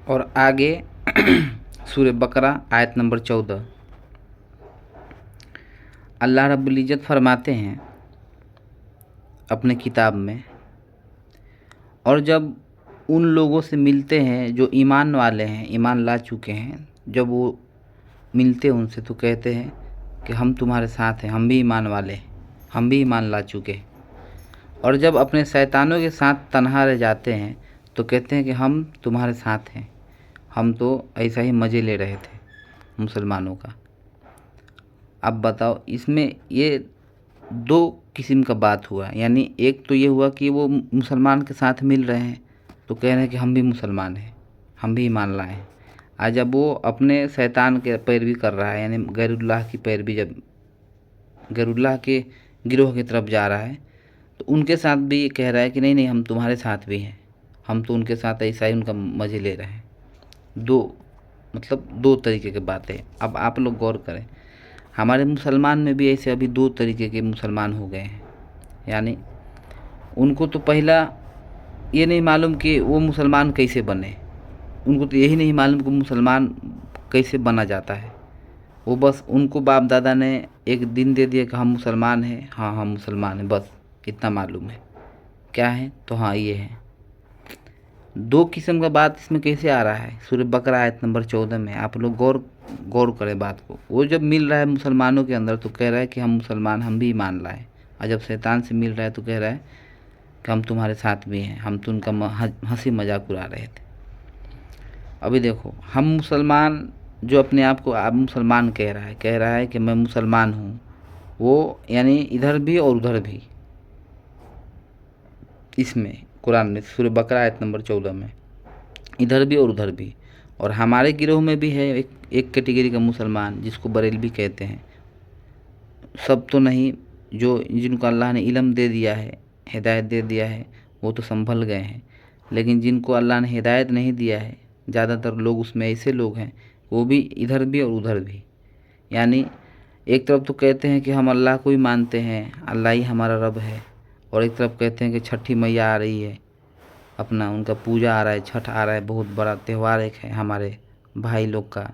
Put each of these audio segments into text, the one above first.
और आगे सूरह बकरा आयत नंबर 14, अल्लाह रब्बुल इज़्ज़त फरमाते हैं अपने किताब में, और जब उन लोगों से मिलते हैं जो ईमान वाले हैं, ईमान ला चुके हैं, जब वो मिलते हैं उनसे तो कहते हैं कि हम तुम्हारे साथ हैं, हम भी ईमान वाले हैं, हम भी ईमान ला चुके हैं। और जब अपने शैतानों के साथ तन्हा रह जाते हैं तो कहते हैं कि हम तुम्हारे साथ हैं, हम तो ऐसा ही मज़े ले रहे थे मुसलमानों का। अब बताओ, इसमें ये दो किस्म का बात हुआ। यानी एक तो ये हुआ कि वो मुसलमान के साथ मिल रहे हैं तो कह रहे हैं कि हम भी मुसलमान हैं, हम भी ईमान लाए हैं। आज जब वो अपने शैतान के पैरवी कर रहा है, यानी गैरुल्लाह की पैरवी, जब गैरुल्लाह के गिरोह की तरफ जा रहा है तो उनके साथ भी ये कह रहा है कि नहीं नहीं, हम तुम्हारे साथ भी हैं, हम तो उनके साथ ऐसा ही उनका मज़े ले रहे हैं। दो तरीके की बातें। अब आप लोग गौर करें, हमारे मुसलमान में भी ऐसे अभी दो तरीके के मुसलमान हो गए हैं। यानी उनको तो पहला ये नहीं मालूम कि वो मुसलमान कैसे बने, उनको तो यही नहीं मालूम कि मुसलमान कैसे बना जाता है। वो बस उनको बाप दादा ने एक दिन दे दिया कि हम मुसलमान हैं, हाँ हम मुसलमान हैं, बस इतना मालूम है। क्या है? तो हाँ ये है। दो किस्म का बात इसमें कैसे आ रहा है? सूरह बकरा आयत नंबर 14 में आप लोग गौर करें बात को। वो जब मिल रहा है मुसलमानों के अंदर तो कह रहा है कि हम मुसलमान, हम भी ईमान लाए। और जब शैतान से मिल रहा है तो कह रहा है कि हम तुम्हारे साथ भी हैं, हम तो उनका हंसी मजाक उड़ा रहे थे। अभी देखो, हम मुसलमान जो अपने आप को आप मुसलमान कह रहा है कि मैं मुसलमान हूँ, वो यानी इधर भी और उधर भी। इसमें कुरान में सूरह बकरा आयत नंबर 14 में इधर भी और उधर भी। और हमारे गिरोह में भी है एक कैटेगरी का मुसलमान जिसको बरेलवी कहते हैं। सब तो नहीं, जो जिनको अल्लाह ने इल्म दे दिया है, हिदायत दे दिया है, वो तो संभल गए हैं। लेकिन जिनको अल्लाह ने हिदायत नहीं दिया है, ज़्यादातर लोग उसमें ऐसे लोग हैं, वो भी इधर भी और उधर भी। यानी एक तरफ तो कहते हैं कि हम अल्लाह को ही मानते हैं, अल्लाह ही हमारा रब है, और एक तरफ कहते हैं कि छठी मैया आ रही है, अपना उनका पूजा आ रहा है, छठ आ रहा है, बहुत बड़ा त्यौहार एक है हमारे भाई लोग का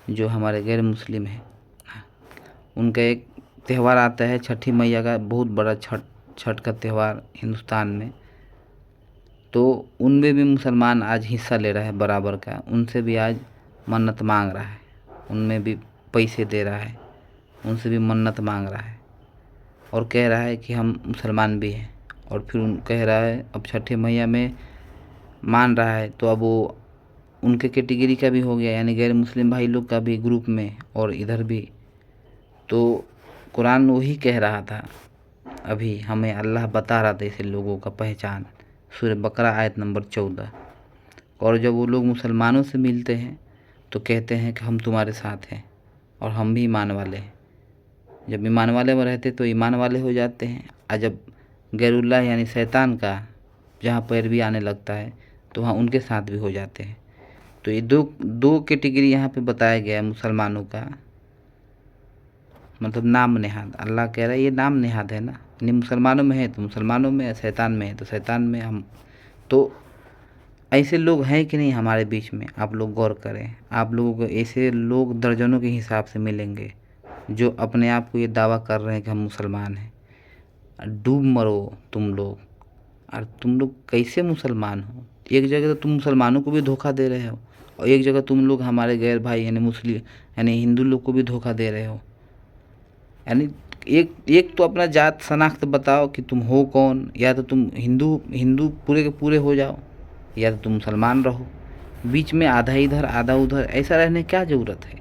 जो हमारे गैर मुस्लिम है, उनका एक त्यौहार आता है छठी मैया का, बहुत बड़ा छठ का त्यौहार हिंदुस्तान में। तो उनमें भी मुसलमान आज हिस्सा ले रहा है बराबर का, उनसे भी आज मन्नत मांग रहा है, उनमें भी पैसे दे रहा है, उनसे भी मन्नत मांग रहा है और कह रहा है कि हम मुसलमान भी हैं। और फिर कह रहा है अब छठे मैया में मान रहा है तो अब वो उनके कैटेगरी का भी हो गया, यानी गैर मुस्लिम भाई लोग का भी ग्रुप में और इधर भी। तो कुरान वही कह रहा था, अभी हमें अल्लाह बता रहा था ऐसे लोगों का पहचान, सूरह बकरा आयत नंबर 14। और जब वो लोग मुसलमानों से मिलते हैं तो कहते हैं कि हम तुम्हारे साथ हैं और हम भी ईमान वाले हैं। जब ईमान वाले में रहते तो ईमान वाले हो जाते हैं, और जब गैरुल्लाह यानी शैतान का जहाँ पैरवी आने लगता है तो वहाँ उनके साथ भी हो जाते हैं। तो ये दो कैटेगरी यहाँ पे बताया गया है मुसलमानों का, मतलब नाम नेहाद। अल्लाह कह रहा है ये नाम नेहाद है ना, यानी मुसलमानों में है तो मुसलमानों में, शैतान में है तो शैतान में। हम तो ऐसे लोग हैं कि नहीं हमारे बीच में? आप लोग गौर करें, आप लोगों को ऐसे लोग दर्जनों के हिसाब से मिलेंगे जो अपने आप को ये दावा कर रहे हैं कि हम मुसलमान हैं। डूब मरो तुम लोग। और तुम लोग कैसे मुसलमान हो? एक जगह तो तुम मुसलमानों को भी धोखा दे रहे हो और एक जगह तुम लोग हमारे गैर भाई यानी मुस्लिम यानी हिंदू लोग को भी धोखा दे रहे हो। यानी एक तो अपना जात शनाख्त बताओ कि तुम हो कौन, या तो तुम हिंदू पूरे के पूरे हो जाओ, या तो तुम मुसलमान रहो। बीच में आधा इधर आधा उधर ऐसा रहने क्या ज़रूरत है?